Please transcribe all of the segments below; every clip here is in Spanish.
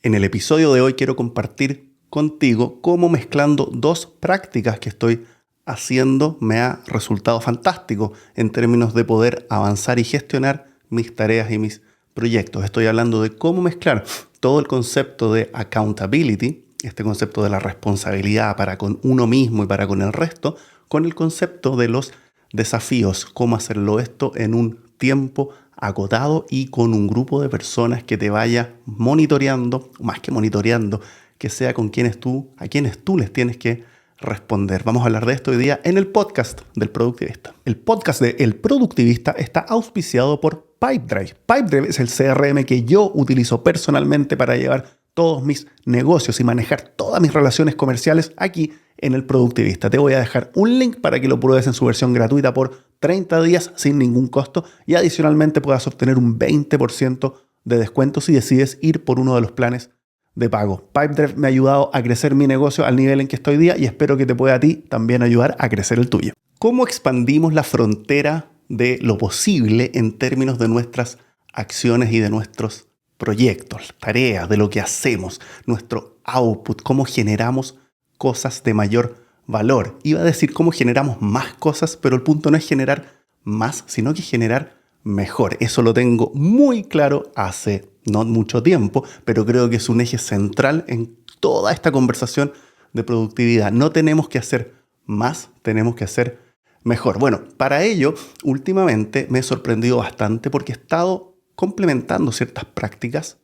En el episodio de hoy quiero compartir contigo cómo mezclando dos prácticas que estoy haciendo me ha resultado fantástico en términos de poder avanzar y gestionar mis tareas y mis proyectos. Estoy hablando de cómo mezclar todo el concepto de accountability, este concepto de la responsabilidad para con uno mismo y para con el resto, con el concepto de los desafíos, cómo hacerlo esto en un tiempo acotado y con un grupo de personas que te vaya monitoreando, más que monitoreando, que sea con a quienes tú les tienes que responder. Vamos a hablar de esto hoy día en el podcast del Productivista. El podcast de El Productivista está auspiciado por Pipedrive. Pipedrive es el CRM que yo utilizo personalmente para llevar todos mis negocios y manejar todas mis relaciones comerciales aquí en El Productivista. Te voy a dejar un link para que lo pruebes en su versión gratuita por 30 días sin ningún costo y adicionalmente puedas obtener un 20% de descuento si decides ir por uno de los planes de pago. Pipedrive me ha ayudado a crecer mi negocio al nivel en que estoy hoy día y espero que te pueda a ti también ayudar a crecer el tuyo. ¿Cómo expandimos la frontera de lo posible en términos de nuestras acciones y de nuestros proyectos, tareas, de lo que hacemos, nuestro output, cómo generamos cosas de mayor valor? Iba a decir cómo generamos más cosas, pero el punto no es generar más, sino que generar mejor. Eso lo tengo muy claro hace no mucho tiempo, pero creo que es un eje central en toda esta conversación de productividad. No tenemos que hacer más, tenemos que hacer mejor. Bueno, para ello, últimamente me he sorprendido bastante porque he estado complementando ciertas prácticas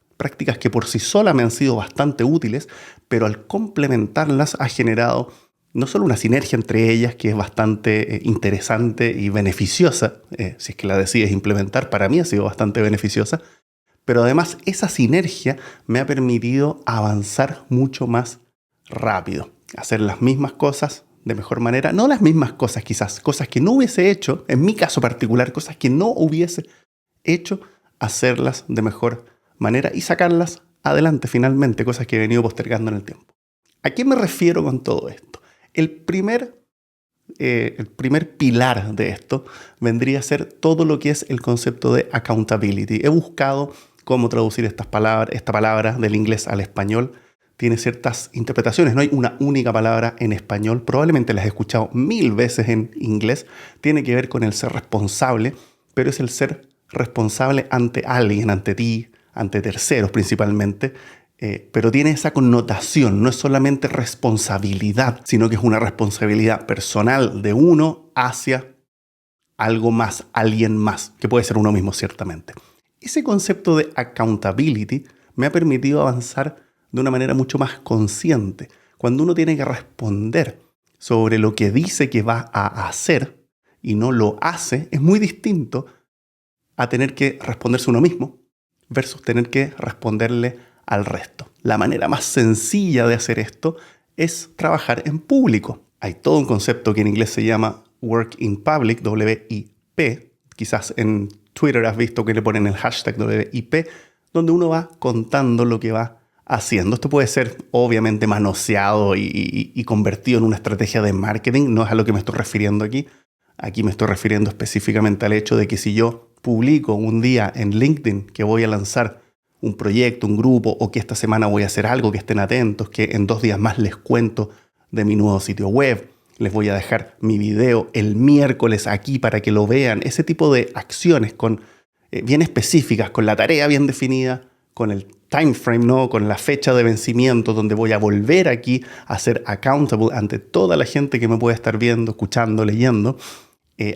que por sí solas me han sido bastante útiles, pero al complementarlas ha generado no solo una sinergia entre ellas, que es bastante interesante y beneficiosa, si es que la decides implementar, para mí ha sido bastante beneficiosa, pero además esa sinergia me ha permitido avanzar mucho más rápido, hacer las mismas cosas de mejor manera, no las mismas cosas quizás, cosas que no hubiese hecho, en mi caso particular, cosas que no hubiese hecho, hacerlas de mejor manera y sacarlas adelante finalmente, cosas que he venido postergando en el tiempo. ¿A qué me refiero con todo esto? El primer pilar de esto vendría a ser todo lo que es el concepto de accountability. He buscado cómo traducir esta palabra del inglés al español. Tiene ciertas interpretaciones, no hay una única palabra en español, probablemente las he escuchado 1000 veces en inglés. Tiene que ver con el ser responsable, pero es el ser responsable ante alguien, ante ti, ante terceros principalmente, pero tiene esa connotación, no es solamente responsabilidad, sino que es una responsabilidad personal de uno hacia algo más, alguien más, que puede ser uno mismo ciertamente. Ese concepto de accountability me ha permitido avanzar de una manera mucho más consciente. Cuando uno tiene que responder sobre lo que dice que va a hacer y no lo hace, es muy distinto a tener que responderse uno mismo versus tener que responderle al resto. La manera más sencilla de hacer esto es trabajar en público. Hay todo un concepto que en inglés se llama Work in Public, WIP. Quizás en Twitter has visto que le ponen el hashtag WIP, donde uno va contando lo que va haciendo. Esto puede ser obviamente manoseado y convertido en una estrategia de marketing. No es a lo que me estoy refiriendo aquí. Aquí me estoy refiriendo específicamente al hecho de que si yo publico un día en LinkedIn que voy a lanzar un proyecto, un grupo, o que esta semana voy a hacer algo, que estén atentos, que en 2 días más les cuento de mi nuevo sitio web, les voy a dejar mi video el miércoles aquí para que lo vean. Ese tipo de acciones bien específicas, con la tarea bien definida, con el time frame, ¿no? Con la fecha de vencimiento, donde voy a volver aquí a ser accountable ante toda la gente que me puede estar viendo, escuchando, leyendo,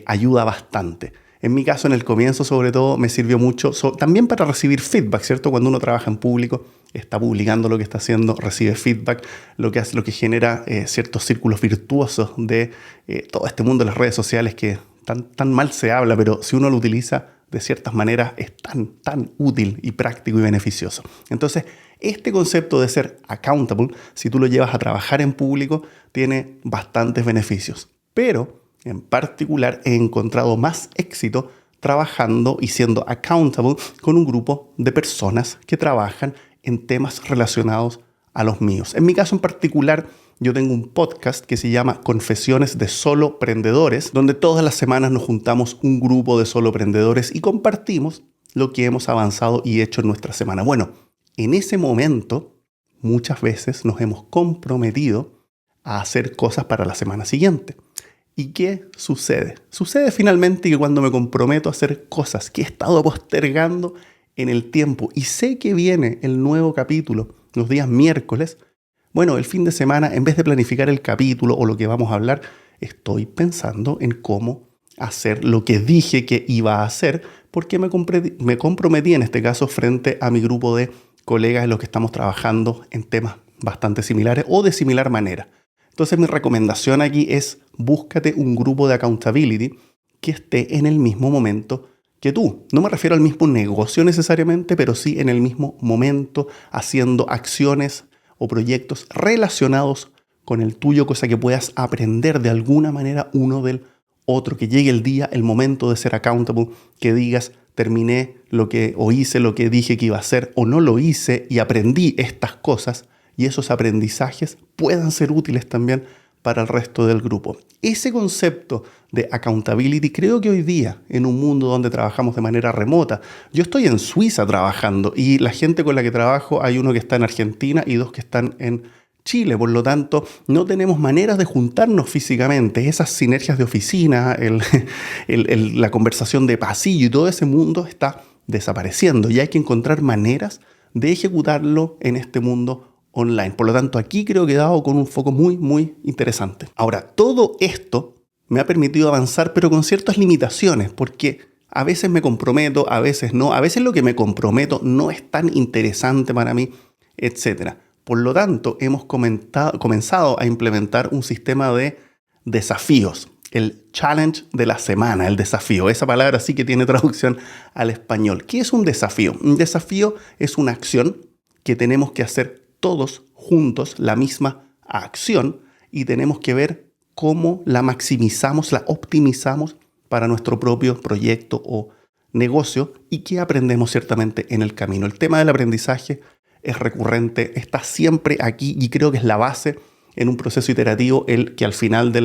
ayuda bastante. En mi caso, en el comienzo, sobre todo, me sirvió mucho también para recibir feedback, ¿cierto? Cuando uno trabaja en público, está publicando lo que está haciendo, recibe feedback, lo que genera ciertos círculos virtuosos de todo este mundo de las redes sociales que tan mal se habla, pero si uno lo utiliza de ciertas maneras es tan útil y práctico y beneficioso. Entonces, este concepto de ser accountable, si tú lo llevas a trabajar en público, tiene bastantes beneficios. Pero en particular he encontrado más éxito trabajando y siendo accountable con un grupo de personas que trabajan en temas relacionados a los míos. En mi caso en particular, yo tengo un podcast que se llama Confesiones de Soloprendedores, donde todas las semanas nos juntamos un grupo de soloprendedores y compartimos lo que hemos avanzado y hecho en nuestra semana. Bueno, en ese momento muchas veces nos hemos comprometido a hacer cosas para la semana siguiente. ¿Y qué sucede? Sucede finalmente que cuando me comprometo a hacer cosas que he estado postergando en el tiempo y sé que viene el nuevo capítulo los días miércoles, bueno, el fin de semana, en vez de planificar el capítulo o lo que vamos a hablar, estoy pensando en cómo hacer lo que dije que iba a hacer, porque me comprometí en este caso frente a mi grupo de colegas en los que estamos trabajando en temas bastante similares o de similar manera. Entonces mi recomendación aquí es búscate un grupo de accountability que esté en el mismo momento que tú. No me refiero al mismo negocio necesariamente, pero sí en el mismo momento haciendo acciones o proyectos relacionados con el tuyo, cosa que puedas aprender de alguna manera uno del otro, que llegue el día, el momento de ser accountable, que digas terminé lo que o hice lo que dije que iba a hacer o no lo hice y aprendí estas cosas. Y esos aprendizajes puedan ser útiles también para el resto del grupo. Ese concepto de accountability creo que hoy día, en un mundo donde trabajamos de manera remota, yo estoy en Suiza trabajando y la gente con la que trabajo, hay uno que está en Argentina y dos que están en Chile, por lo tanto, no tenemos maneras de juntarnos físicamente. Esas sinergias de oficina, la conversación de pasillo y todo ese mundo está desapareciendo y hay que encontrar maneras de ejecutarlo en este mundo online. Por lo tanto, aquí creo que he dado con un foco muy, muy interesante. Ahora, todo esto me ha permitido avanzar, pero con ciertas limitaciones, porque a veces me comprometo, a veces no, a veces lo que me comprometo no es tan interesante para mí, etc. Por lo tanto, hemos comenzado a implementar un sistema de desafíos. El challenge de la semana, el desafío. Esa palabra sí que tiene traducción al español. ¿Qué es un desafío? Un desafío es una acción que tenemos que hacer todos juntos, la misma acción, y tenemos que ver cómo la maximizamos, la optimizamos para nuestro propio proyecto o negocio y qué aprendemos ciertamente en el camino. El tema del aprendizaje es recurrente, está siempre aquí y creo que es la base en un proceso iterativo el que al final de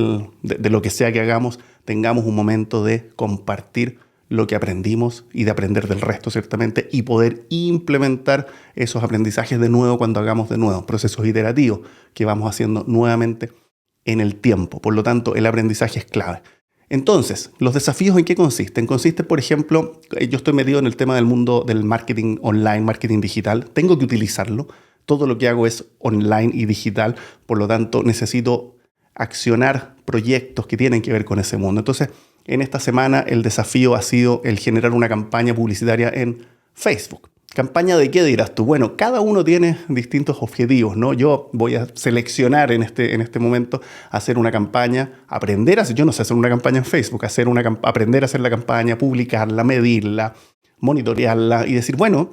lo que sea que hagamos tengamos un momento de compartir lo que aprendimos y de aprender del resto ciertamente y poder implementar esos aprendizajes de nuevo cuando hagamos de nuevo procesos iterativos que vamos haciendo nuevamente en el tiempo. Por lo tanto, el aprendizaje es clave. Entonces, ¿los desafíos en qué consisten? Consiste, por ejemplo, yo estoy metido en el tema del mundo del marketing online, marketing digital. Tengo que utilizarlo. Todo lo que hago es online y digital. Por lo tanto, necesito accionar proyectos que tienen que ver con ese mundo. Entonces, en esta semana el desafío ha sido el generar una campaña publicitaria en Facebook. ¿Campaña de qué dirás tú? Bueno, cada uno tiene distintos objetivos, ¿no? Yo voy a seleccionar en este momento hacer una campaña, aprender a hacer, yo no sé hacer una campaña en Facebook, aprender a hacer la campaña, publicarla, medirla, monitorearla y decir, bueno,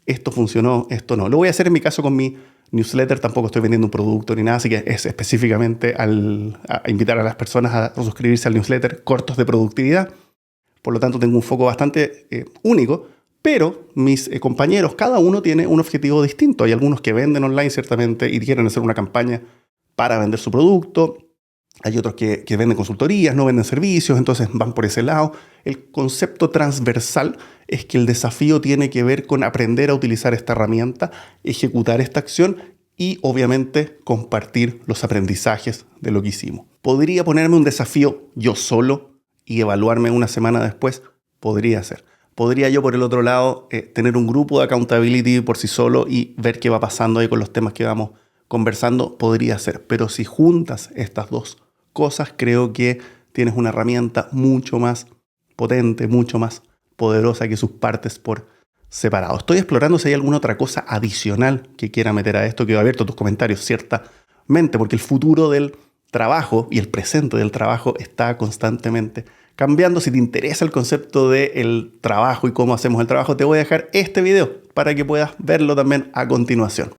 esto funcionó, esto no. Lo voy a hacer en mi caso con mi newsletter, tampoco estoy vendiendo un producto ni nada, así que es específicamente a invitar a las personas a suscribirse al newsletter Cortos de Productividad. Por lo tanto, tengo un foco bastante único, pero mis compañeros, cada uno tiene un objetivo distinto. Hay algunos que venden online ciertamente y quieren hacer una campaña para vender su producto. Hay otros que venden consultorías, no venden servicios, entonces van por ese lado. El concepto transversal es que el desafío tiene que ver con aprender a utilizar esta herramienta, ejecutar esta acción y obviamente compartir los aprendizajes de lo que hicimos. ¿Podría ponerme un desafío yo solo y evaluarme una semana después? Podría ser. Podría yo, por el otro lado, tener un grupo de accountability por sí solo y ver qué va pasando ahí con los temas que vamos conversando. Podría ser. Pero si juntas estas dos cosas, creo que tienes una herramienta mucho más potente, mucho más poderosa que sus partes por separado. Estoy explorando si hay alguna otra cosa adicional que quiera meter a esto. Quedo abierto a tus comentarios, ciertamente, porque el futuro del trabajo y el presente del trabajo está constantemente cambiando. Si te interesa el concepto del trabajo y cómo hacemos el trabajo, te voy a dejar este video para que puedas verlo también a continuación.